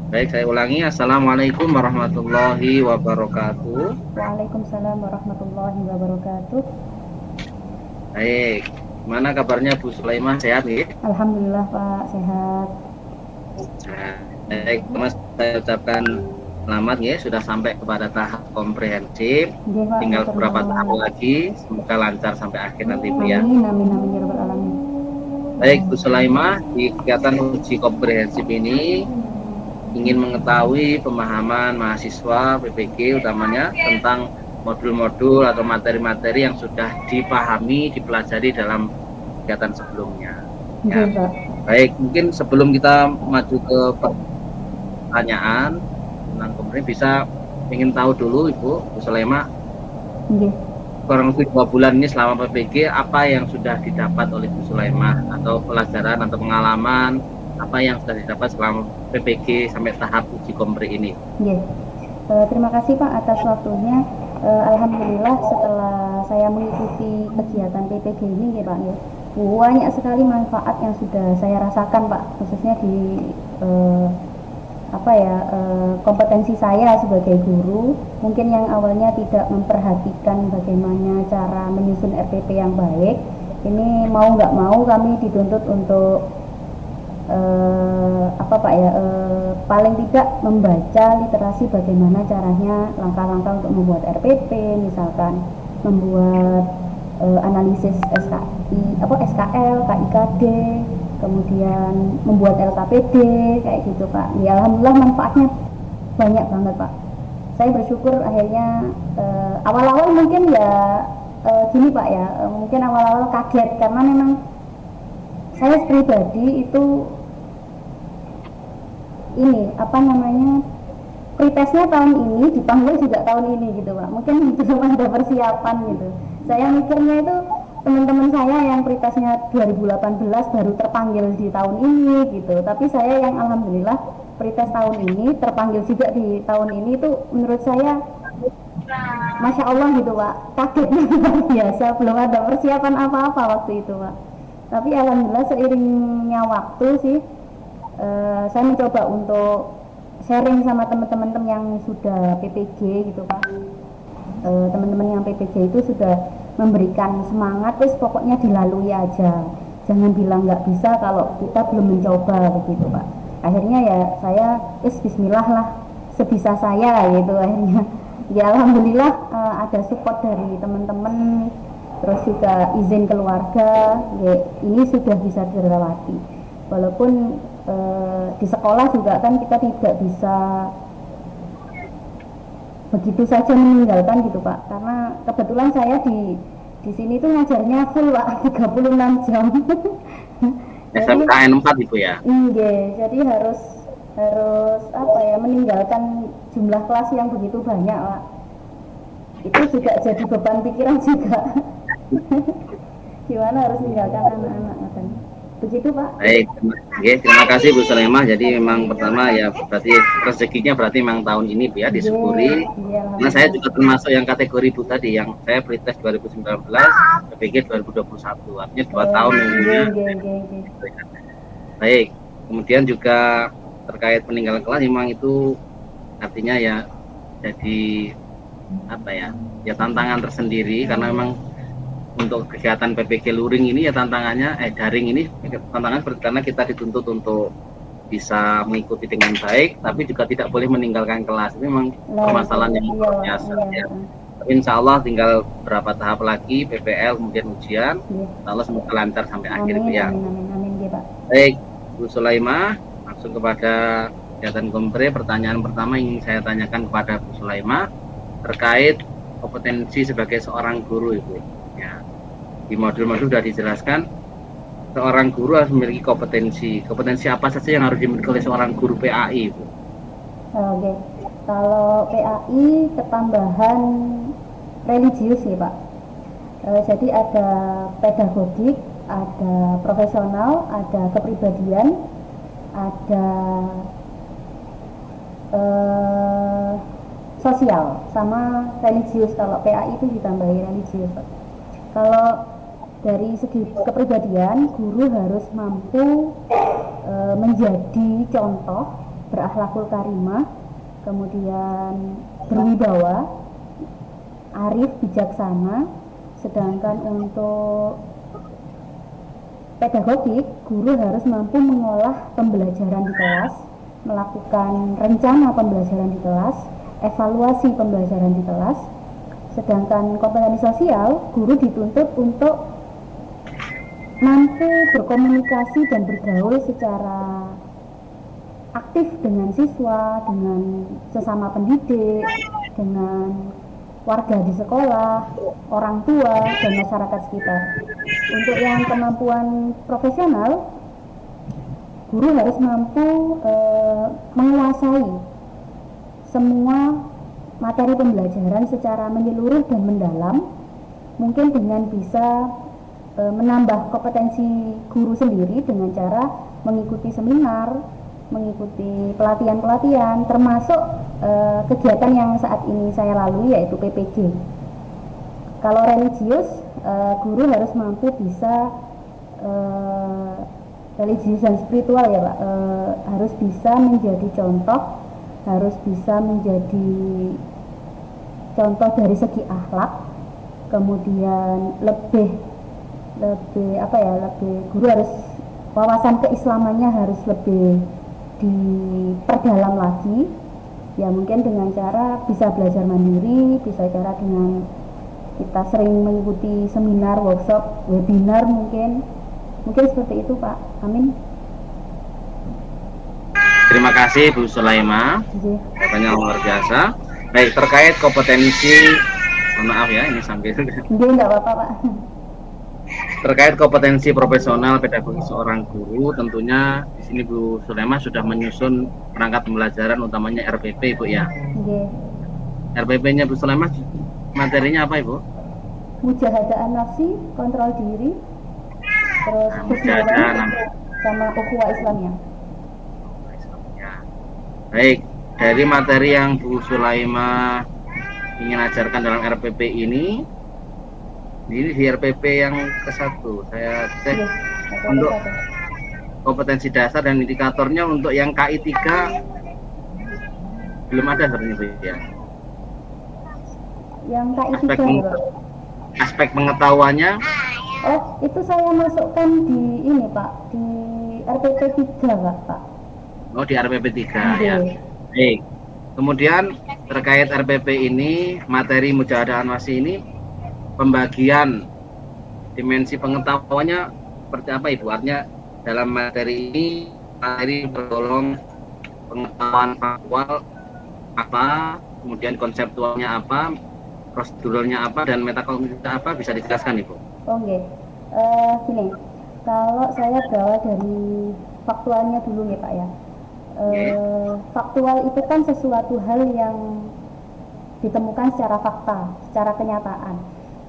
Baik, saya ulangi. Assalamualaikum warahmatullahi wabarakatuh. Waalaikumsalam warahmatullahi wabarakatuh. Baik, gimana kabarnya Bu Sulaiman? Sehat nih? Alhamdulillah Pak, sehat. Baik, Mas, saya ucapkan selamat ya, sudah sampai kepada tahap komprehensif. Nggih Pak, Tinggal matur beberapa tahap nuwun. lagi, semoga lancar sampai akhir nanti Bu ya. Amin, amin, amin ya rabbal alamin. Baik, Bu Sulaiman, di kegiatan uji komprehensif ini ingin mengetahui pemahaman mahasiswa PPG utamanya tentang modul-modul atau materi-materi yang sudah dipahami, dipelajari dalam kegiatan sebelumnya. Ya. Nggih Pak. Baik, mungkin sebelum kita maju ke pertanyaan tentang komprehensif, bisa ingin tahu dulu Ibu Sulaiman, Nggih. kurang lebih 2 bulan ini selama PPG, apa yang sudah didapat oleh Bu Sulaiman, atau pelajaran atau pengalaman apa yang sudah didapat selama PPG sampai tahap uji kompre ini? Nggih. Terima kasih Pak atas waktunya. Alhamdulillah setelah saya mengikuti kegiatan PPG ini ya Pak ya, banyak sekali manfaat yang sudah saya rasakan Pak, khususnya di kompetensi saya sebagai guru. Mungkin yang awalnya tidak memperhatikan bagaimana cara menyusun RPP yang baik, ini mau nggak mau kami dituntut untuk paling tidak membaca literasi bagaimana caranya, langkah-langkah untuk membuat RPP, misalkan membuat analisis SKL, KIKD, kemudian membuat LKPD kayak gitu Pak. Ya alhamdulillah manfaatnya banyak banget Pak. Saya bersyukur akhirnya awal-awal mungkin ya gini Pak ya, mungkin awal-awal kaget karena memang saya pribadi itu pretestnya tahun ini, dipanggil juga tahun ini gitu Pak. Mungkin belum ada persiapan gitu. Saya mikirnya itu teman-teman saya yang pretestnya 2018 baru terpanggil di tahun ini gitu. Tapi saya yang alhamdulillah pretest tahun ini terpanggil juga di tahun ini, itu menurut saya Masya Allah gitu Pak, kagetnya luar biasa, belum ada persiapan apa-apa waktu itu Pak. Tapi alhamdulillah seiringnya waktu sih, saya mencoba untuk sharing sama teman-teman yang sudah PPG gitu Pak. Teman-teman yang PPG itu sudah memberikan semangat, terus pokoknya dilalui aja, jangan bilang nggak bisa kalau kita belum mencoba begitu Pak. Akhirnya ya saya bismillah lah, sebisa saya gitu akhirnya. Ya alhamdulillah ada support dari teman-teman, terus juga izin keluarga, ya ini sudah bisa dilewati. Walaupun di sekolah juga kan kita tidak bisa begitu saja meninggalkan gitu Pak, karena kebetulan saya di sini tuh ngajarnya full Pak, 36 jam. Jadi SMKN 4 Ibu ya? jadi harus harus meninggalkan jumlah kelas yang begitu banyak Pak. Itu juga jadi beban pikiran juga. Gimana harus meninggalkan anak-anak katanya. Begitu Pak. Baik, terima kasih Bu Sulaiman. Jadi memang pertama ya berarti rezekinya berarti memang tahun ini Bu ya, disyukuri. Karena saya juga termasuk yang kategori Bu tadi, yang saya pretest 2019, PPG 2021, artinya 2 tahun ini. Baik, kemudian juga terkait peninggalan kelas, memang itu artinya ya jadi ya tantangan tersendiri, karena memang untuk kegiatan PPG luring ini ya tantangannya daring ini tantangan karena kita dituntut untuk bisa mengikuti dengan baik, tapi juga tidak boleh meninggalkan kelas. Ini memang permasalahan yang luar biasa ya. Insya Allah tinggal berapa tahap lagi PPL kemudian ujian, Allah semoga lancar sampai akhir ya. Baik Bu Sulaimah, langsung kepada kegiatan kompre. Pertanyaan pertama ingin saya tanyakan kepada Bu Sulaimah terkait kompetensi sebagai seorang guru Ibu ya. Di modul-modul sudah dijelaskan seorang guru harus memiliki kompetensi apa saja yang harus dimiliki oleh seorang guru PAI Ibu? Oke. Kalau PAI ketambahan religius ya Pak. Jadi ada pedagogik, ada profesional, ada kepribadian, ada sosial, sama religius. Kalau PAI itu ditambahi religius Pak. Kalau dari segi kepribadian, guru harus mampu menjadi contoh berakhlakul karimah, kemudian berwibawa, arif, bijaksana. Sedangkan untuk pedagogik, guru harus mampu mengolah pembelajaran di kelas, melakukan rencana pembelajaran di kelas, evaluasi pembelajaran di kelas. Sedangkan kompetensi sosial, guru dituntut untuk mampu berkomunikasi dan bergaul secara aktif dengan siswa, dengan sesama pendidik, dengan warga di sekolah, orang tua, dan masyarakat sekitar. Untuk yang kemampuan profesional, guru harus mampu menguasai semua materi pembelajaran secara menyeluruh dan mendalam, mungkin dengan bisa menambah kompetensi guru sendiri dengan cara mengikuti seminar, mengikuti pelatihan-pelatihan, termasuk kegiatan yang saat ini saya lalui, yaitu PPG. Kalau religius, guru harus mampu bisa religius dan spiritual ya Pak, harus bisa menjadi contoh, harus bisa menjadi contoh dari segi akhlak, kemudian lebih guru harus wawasan keislamannya harus lebih diperdalam lagi, ya mungkin dengan cara bisa belajar mandiri, bisa cara dengan kita sering mengikuti seminar, workshop, webinar, mungkin seperti itu Pak. Amin. Terima kasih Bu Sulaima, jawabannya luar biasa. Baik, terkait kompetensi, maaf ya ini sambil enggak apa-apa Pak. Terkait kompetensi profesional pedagogi seorang guru, tentunya di sini Bu Sulaima sudah menyusun perangkat pembelajaran utamanya RPP, Bu ya. RPP-nya Bu Sulaima materinya apa Ibu? Mujahadah nafsi, kontrol diri, terus husnuzon sama ukhuwah Islamiyah. Baik, dari materi yang Bu Sulaima ingin ajarkan dalam RPP ini di RPP yang ke-1 saya cek untuk kompetensi dasar dan indikatornya. Untuk yang KI 3 belum ada sepertinya Bu ya. Yang KI 3 aspek pengetahuannya, oh itu saya masukkan di ini Pak, di RPP 3 Pak. Oh di RPP 3 ya. Baik. Kemudian terkait RPP ini, materi mujahadah nafsi ini, pembagian dimensi pengetahuannya seperti apa Ibu? Artinya dalam materi ini, materi bergolong pengetahuan faktual apa, kemudian konseptualnya apa, proseduralnya apa, dan metakognitifnya apa, bisa dijelaskan Ibu? Oke, gini, kalau saya berawal dari faktualnya dulu ya Pak ya. Faktual itu kan sesuatu hal yang ditemukan secara fakta, secara kenyataan.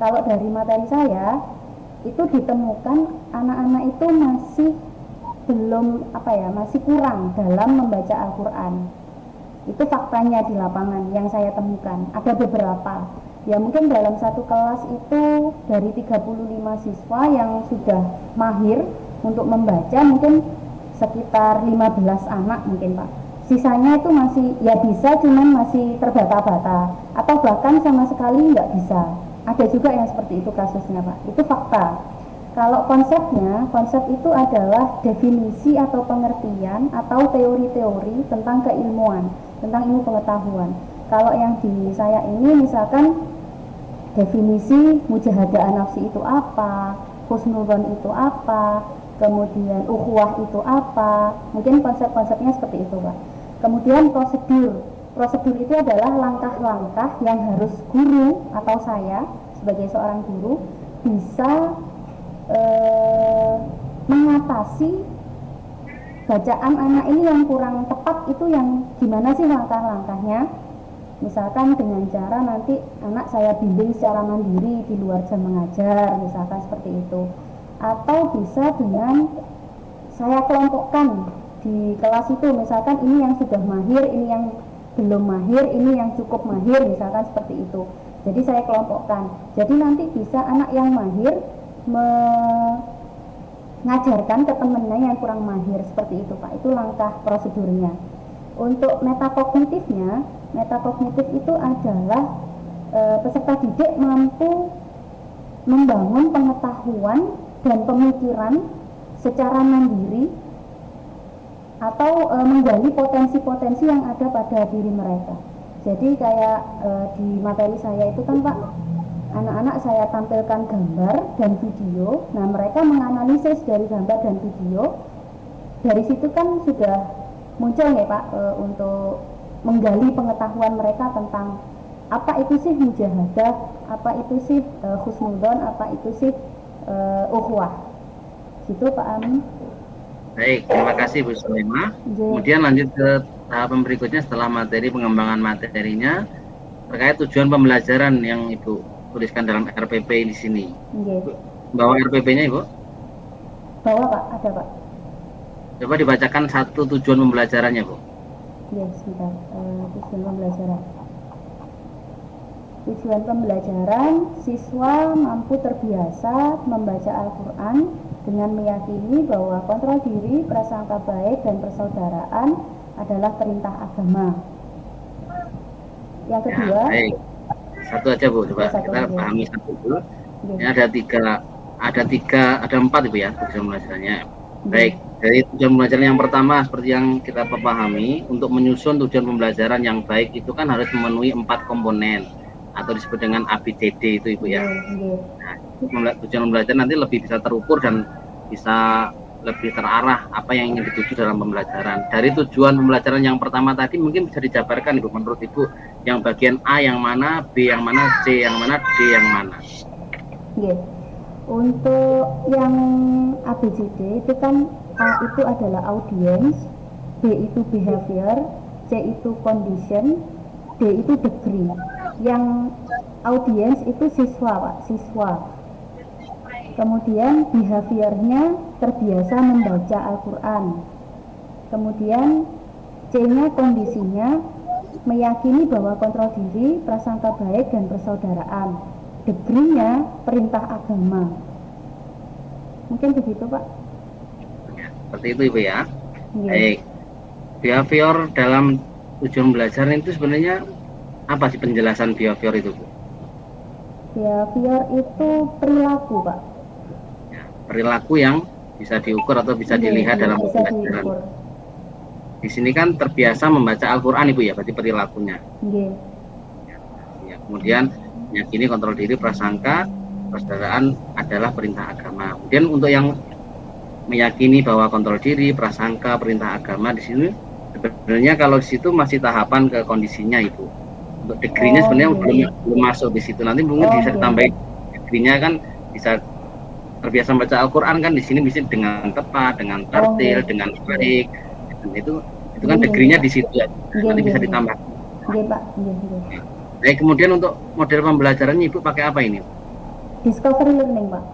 Kalau dari materi saya itu ditemukan anak-anak itu masih belum masih kurang dalam membaca Al-Quran. Itu faktanya di lapangan yang saya temukan. Ada beberapa, ya mungkin dalam satu kelas itu dari 35 siswa yang sudah mahir untuk membaca mungkin sekitar 15 anak mungkin Pak. Sisanya itu masih ya bisa, cuman masih terbata-bata atau bahkan sama sekali nggak bisa. Ada juga yang seperti itu kasusnya Pak. Itu fakta. Kalau konsepnya, konsep itu adalah definisi atau pengertian atau teori-teori tentang keilmuan, tentang ilmu pengetahuan. Kalau yang di saya ini misalkan definisi mujahadah nafsi itu apa, husnuzon itu apa, kemudian ukhuwah itu apa, mungkin konsep-konsepnya seperti itu Pak. Kemudian prosedur itu adalah langkah-langkah yang harus guru atau saya sebagai seorang guru bisa mengatasi bacaan anak ini yang kurang tepat. Itu yang gimana sih langkah-langkahnya. Misalkan dengan cara nanti anak saya bimbing secara mandiri di luar jam mengajar, misalkan seperti itu. Atau bisa dengan saya kelompokkan di kelas itu, misalkan ini yang sudah mahir, ini yang belum mahir, ini yang cukup mahir, misalkan seperti itu. Jadi saya kelompokkan. Jadi nanti bisa anak yang mahir mengajarkan ke temennya yang kurang mahir, seperti itu Pak. Itu langkah prosedurnya. Untuk metakognitif itu adalah peserta didik mampu membangun pengetahuan dan pemikiran secara mandiri atau menggali potensi-potensi yang ada pada diri mereka. Jadi kayak di materi saya itu kan Pak, anak-anak saya tampilkan gambar dan video. Nah mereka menganalisis dari gambar dan video. Dari situ kan sudah muncul nih Pak untuk menggali pengetahuan mereka tentang apa itu sih mujahadah, apa itu sih husnudzon, apa itu sih ukhuwah. Gitu Pak Amin. Baik, terima kasih Bu Sulaimah. Kemudian lanjut ke tahapan berikutnya setelah materi pengembangan materinya terkait tujuan pembelajaran yang Ibu tuliskan dalam RPP di sini. Bawa RPP-nya Ibu? Bawa Pak, ada Pak. Coba dibacakan satu tujuan pembelajarannya Bu. Ya, sebentar. Tujuan pembelajaran. Tujuan pembelajaran, siswa mampu terbiasa membaca Al-Quran dengan meyakini bahwa kontrol diri, prasangka baik, dan persaudaraan adalah perintah agama. Yang kedua, baik. Satu aja Bu, coba kita pahami satu dulu. Ini ada empat Ibu ya tujuan pembelajarannya. Baik, dari tujuan pembelajaran yang pertama seperti yang kita pahami, untuk menyusun tujuan pembelajaran yang baik itu kan harus memenuhi 4 komponen atau disebut dengan ABCD itu Ibu ya. Nah, tujuan pembelajaran nanti lebih bisa terukur dan bisa lebih terarah apa yang ingin dituju dalam pembelajaran. Dari tujuan pembelajaran yang pertama tadi mungkin bisa dijabarkan Ibu, menurut Ibu yang bagian A yang mana, B yang mana, C yang mana, D yang mana? Untuk yang ABCD itu kan A itu adalah audience, B itu behavior, C itu condition, D itu degree. Yang audience itu siswa Pak, siswa. Kemudian behaviornya terbiasa membaca Al-Quran. Kemudian C-nya kondisinya meyakini bahwa kontrol diri, prasangka baik, dan persaudaraan. Degree-nya perintah agama. Mungkin begitu Pak. Seperti itu Ibu ya. Baik. Behavior dalam tujuan belajar itu sebenarnya apa sih penjelasan behavior itu Bu? Behavior itu perilaku Pak. Ya, perilaku yang bisa diukur atau bisa dilihat dalam pembelajaran. Di sini kan terbiasa membaca Al-Quran Ibu ya, berarti perilakunya. Ya, kemudian meyakini kontrol diri, prasangka, persaudaraan adalah perintah agama. Kemudian untuk yang meyakini bahwa kontrol diri, prasangka, perintah agama di sini sebenarnya kalau di situ masih tahapan ke kondisinya Ibu. Untuk degree-nya sebenarnya belum masuk di situ. Nanti mungkin bisa ditambahin degree-nya kan bisa terbiasa membaca Al-Quran kan di sini bisa dengan tepat, dengan tertil, dengan baik. Itu kan degree-nya di situ ya. Nanti bisa ditambah. Baik, kemudian untuk model pembelajarannya Ibu pakai apa ini? Discovery learning Pak.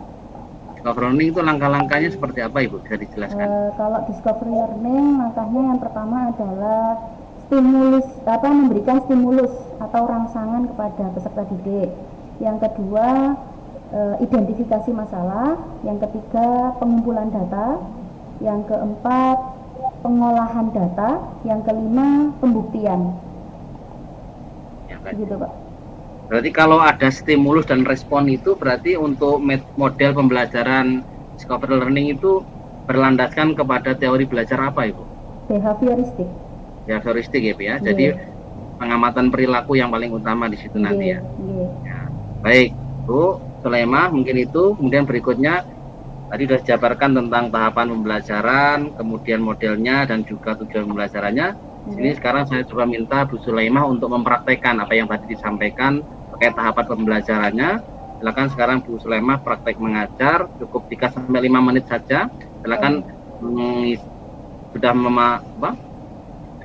Discovery learning itu langkah-langkahnya seperti apa Ibu? Bisa dijelaskan? Kalau discovery learning langkahnya yang pertama adalah memberikan stimulus atau rangsangan kepada peserta didik. Yang kedua identifikasi masalah. Yang ketiga pengumpulan data. Yang keempat pengolahan data. Yang kelima pembuktian. Ya, gitu Pak. Berarti kalau ada stimulus dan respon itu berarti untuk model pembelajaran discovery learning itu berlandaskan kepada teori belajar apa Ibu? Behavioristik. Behavioristik ya Bu ya. Jadi pengamatan perilaku yang paling utama di situ nanti ya. Ya. Baik Bu Sulaimah, mungkin itu. Kemudian berikutnya tadi sudah dijabarkan tentang tahapan pembelajaran, kemudian modelnya dan juga tujuan pembelajarannya. Ini sekarang saya coba minta Bu Sulaimah untuk mempraktekkan apa yang tadi disampaikan terkait tahapan pembelajarannya. Silakan sekarang Bu Sulaimah praktek mengajar, cukup 3-5 menit saja. Silakan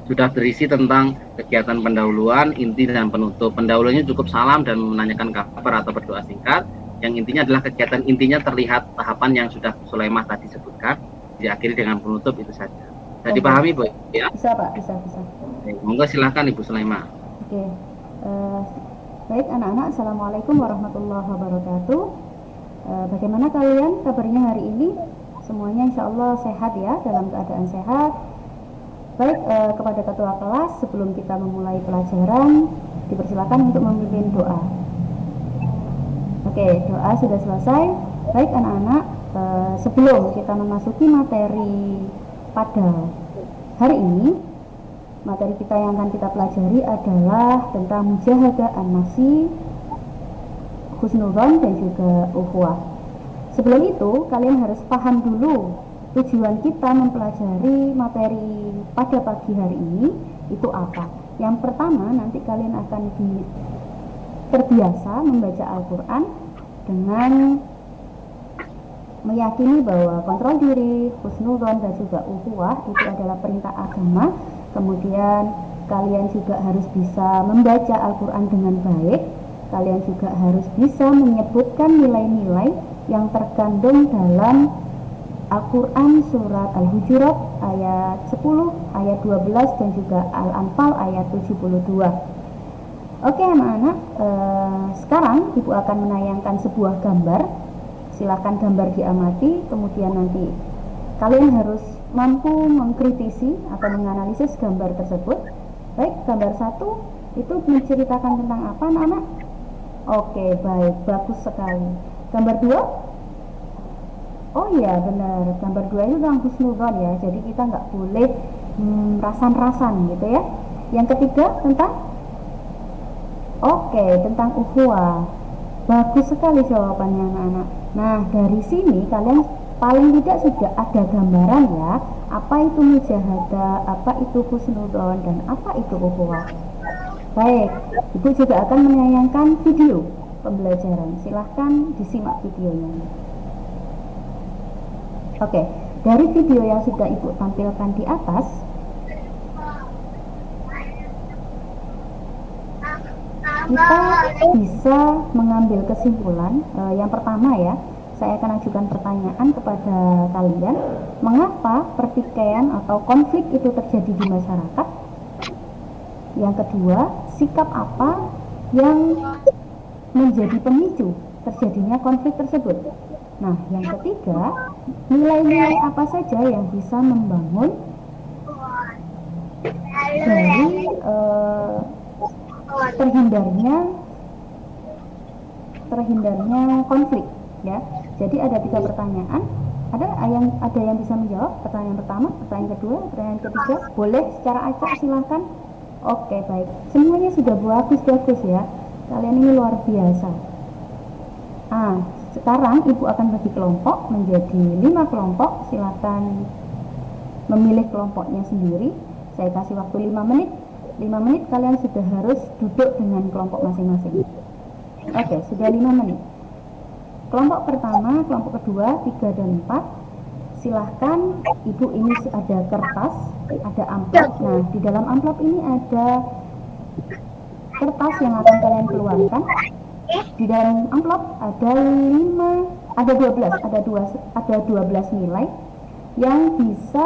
sudah berisi tentang kegiatan pendahuluan, inti dan penutup. Pendahuluannya cukup salam dan menanyakan kabar atau berdoa singkat. Yang intinya adalah kegiatan intinya terlihat tahapan yang sudah Bu Sulaimah tadi sebutkan. Diakhiri dengan penutup itu saja. Bisa dipahami Bu ya? Bisa Pak, bisa. Monggo silakan Ibu Sulaimah. Oke. Baik anak-anak, Assalamualaikum warahmatullahi wabarakatuh. Bagaimana kalian kabarnya hari ini? Semuanya insya Allah sehat ya, dalam keadaan sehat. Baik, kepada ketua kelas, sebelum kita memulai pelajaran, dipersilakan untuk memimpin doa. Oke, doa sudah selesai. Baik anak-anak, sebelum kita memasuki materi pada hari ini, materi kita yang akan kita pelajari adalah tentang mujahadah an-nafsi, husnudzon, dan juga ukhuwah. Sebelum itu, kalian harus paham dulu tujuan kita mempelajari materi pada pagi hari ini itu apa. Yang pertama, nanti kalian akan terbiasa membaca Al-Quran dengan meyakini bahwa kontrol diri, husnudzon, dan juga ukhuwah itu adalah perintah agama. Kemudian kalian juga harus bisa membaca Al-Quran dengan baik. Kalian juga harus bisa menyebutkan nilai-nilai yang terkandung dalam Al-Quran surat Al-Hujurat ayat 10, ayat 12, dan juga Al-Anfal ayat 72. Oke anak-anak, sekarang Ibu akan menayangkan sebuah gambar. Silahkan gambar diamati, kemudian nanti kalian harus mampu mengkritisi atau menganalisis gambar tersebut. Baik, gambar 1 itu menceritakan tentang apa anak-anak? Oke, baik, bagus sekali. Gambar 2? Oh iya benar, gambar 2 itu tentang husnudzon ya, jadi kita nggak boleh rasan-rasan gitu ya. Yang ketiga tentang tentang ukhuwah. Bagus sekali jawabannya anak-anak. Nah, dari sini kalian paling tidak sudah ada gambaran ya, apa itu mujahadah, apa itu husnudzon, dan apa itu ukhuwah. Baik, Ibu juga akan menayangkan video pembelajaran. Silahkan disimak videonya. Oke, dari video yang sudah Ibu tampilkan di atas, kita bisa mengambil kesimpulan. Yang pertama ya, saya akan ajukan pertanyaan kepada kalian, mengapa pertikaian atau konflik itu terjadi di masyarakat? Yang kedua, sikap apa yang menjadi pemicu terjadinya konflik tersebut? Nah, yang ketiga, nilai-nilai apa saja yang bisa membangun dari terhindarnya konflik ya. Jadi ada 3 pertanyaan. Ada yang bisa menjawab pertanyaan pertama, pertanyaan kedua, pertanyaan ketiga. Boleh secara acak silahkan. Oke, baik. Semuanya sudah bagus ya. Kalian ini luar biasa. Sekarang Ibu akan bagi kelompok menjadi 5 kelompok. Silahkan memilih kelompoknya sendiri. Saya kasih waktu 5 menit. 5 menit kalian sudah harus duduk dengan kelompok masing-masing. Oke, sudah 5 menit. Kelompok pertama, kelompok kedua, 3 dan 4. Silahkan, Ibu ini ada kertas, ada amplop. Nah, di dalam amplop ini ada kertas yang akan kalian keluarkan. Di dalam amplop ada 12 nilai yang bisa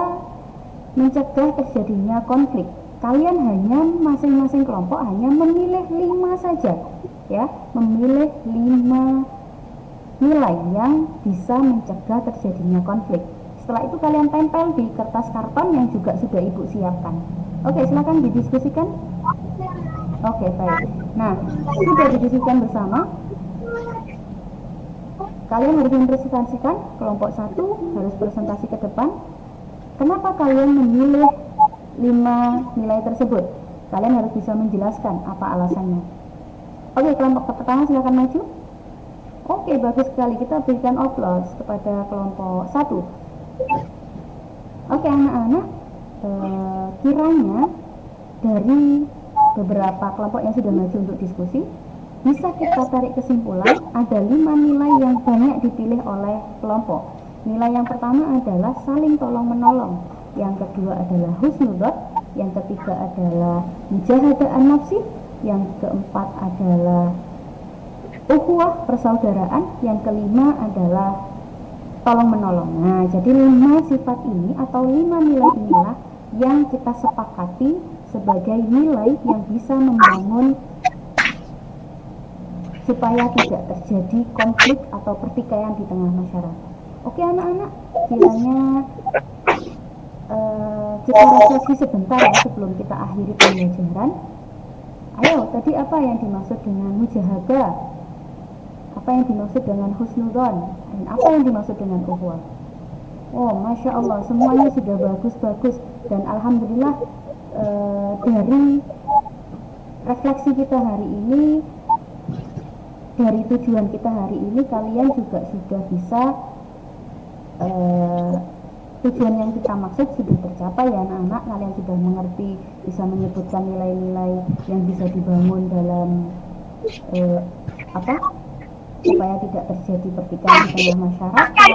mencegah terjadinya konflik. Kalian hanya masing-masing kelompok hanya memilih 5 saja ya, memilih 5 nilai yang bisa mencegah terjadinya konflik. Setelah itu kalian tempel di kertas karton yang juga sudah Ibu siapkan. Oke, silakan didiskusikan. Oke, baik. Nah, sudah didiskusikan bersama. Kalian harus mempresentasikan. Kelompok 1 harus presentasi ke depan. Kenapa kalian memilih 5 nilai tersebut? Kalian harus bisa menjelaskan apa alasannya. Oke, kelompok pertama silakan maju. Oke, bagus sekali. Kita berikan aplaus kepada kelompok 1. Oke, anak-anak, kiranya dari beberapa kelompok yang sudah maju untuk diskusi, bisa kita tarik kesimpulan ada 5 nilai yang banyak dipilih oleh kelompok. Nilai yang pertama adalah saling tolong-menolong, yang kedua adalah husnudzon, yang ketiga adalah mujahadah an-nafsi, yang keempat adalah ukhuwah, persaudaraan, yang kelima adalah tolong-menolong. Nah, jadi 5 sifat ini atau 5 nilai inilah yang kita sepakati sebagai nilai yang bisa membangun supaya tidak terjadi konflik atau pertikaian di tengah masyarakat. Oke anak-anak, kiranya kita refleksi sebentar ya sebelum kita akhiri pembelajaran. Ayo, tadi apa yang dimaksud dengan mujahadah? Apa yang dimaksud dengan husnudzon? Dan apa yang dimaksud dengan ukhuwah? Oh, Masya Allah, semuanya sudah bagus-bagus. Dan Alhamdulillah dari refleksi kita hari ini, dari tujuan kita hari ini, kalian juga sudah bisa tujuan yang kita maksud sudah tercapai ya anak-anak. Kalian sudah mengerti, bisa menyebutkan nilai-nilai yang bisa dibangun dalam supaya tidak terjadi pertikaian di tengah masyarakat.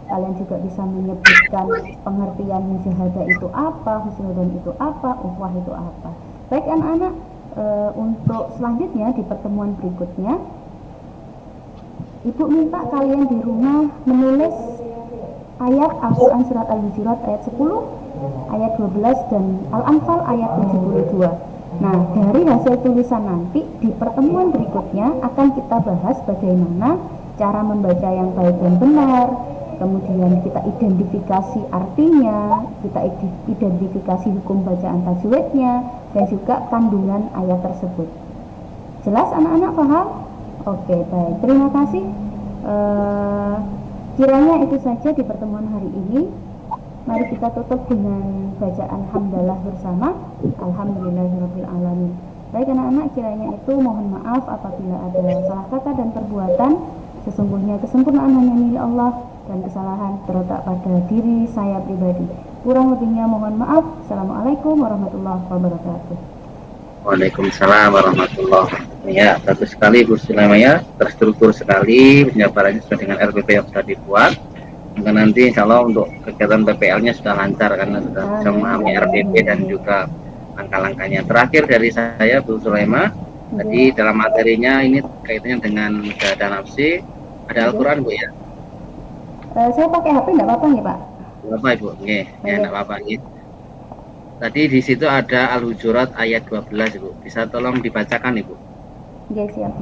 Kalian juga bisa menyebutkan pengertian mujahadah itu apa, husnudzon itu apa, ukhuwah itu apa. Baik anak-anak, untuk selanjutnya di pertemuan berikutnya, Ibu minta kalian di rumah menulis ayat Al-Quran surat Al-Hujurat ayat 10, ayat 12, dan Al-Anfal ayat 72. Nah, dari hasil tulisan nanti di pertemuan berikutnya akan kita bahas bagaimana cara membaca yang baik dan benar, kemudian kita identifikasi artinya, kita identifikasi hukum bacaan tajwidnya, dan juga kandungan ayat tersebut. Jelas anak-anak paham? Oke, baik. Terima kasih. Kiranya itu saja di pertemuan hari ini. Mari kita tutup dengan bacaan hamdalah bersama. Alhamdulillahirabbil alamin. Baik anak-anak, kiranya itu mohon maaf apabila ada salah kata dan perbuatan. Sesungguhnya kesempurnaan hanya milik Allah dan kesalahan terletak pada diri saya pribadi. Kurang lebihnya mohon maaf. Assalamualaikum warahmatullahi wabarakatuh. Waalaikumsalam warahmatullahi wabarakatuh. Ya, bagus sekali Bu Sulaima ya, terstruktur sekali penjabarannya sesuai dengan RPP yang sudah dibuat. Maka nanti insya Allah untuk kegiatan PPL-nya sudah lancar karena sudah bisa memahami RPP dan juga langkah-langkahnya. Terakhir dari saya Bu Sulaima, tadi dalam materinya ini kaitannya dengan mujahadah nafsi, ada Al-Quran Bu ya? Saya pakai HP enggak apa-apa nih Pak? Enggak apa Ibu, ya enggak apa-apa gitu. Tadi di situ ada Al-Hujurat ayat 12 Ibu, bisa tolong dibacakan Ibu? Oke, siap.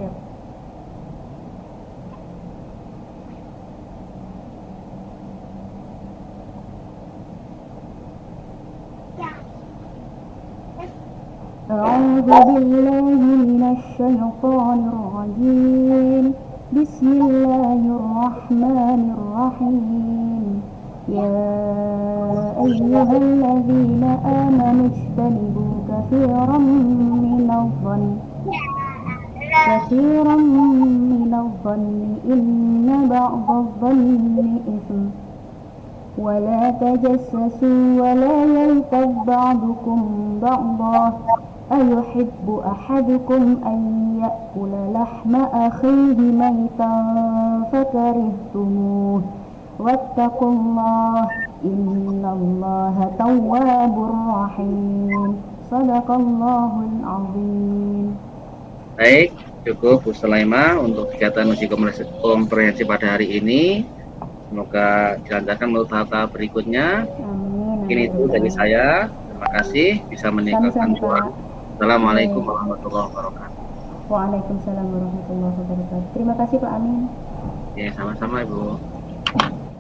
A'udzu billahi minasy syaithanir rajim. Bismillahirrahmanirrahim. Ya ayyuhalladzina amanu ijtanibu katsiran minadh-dhanni inna ba'dadh-dhanni itsm. ولا تجسسوا ولا يغتب بعضكم بعضا أيحب أحدكم أن يأكل لحم أخيه ميتا فكرهتموه واتقوا الله إن الله تواب رحيم صدق الله العظيم. Baik, cukup Bu Sulaima untuk kegiatan uji komprehensif pada hari ini. Semoga dilancarkan menurut tahap berikutnya. Amin. Ini itu dari saya. Terima kasih bisa meninggalkan doa. Assalamualaikum warahmatullahi wabarakatuh. Waalaikumsalam warahmatullahi wabarakatuh. Terima kasih Pak Amin. Ya, sama-sama Ibu.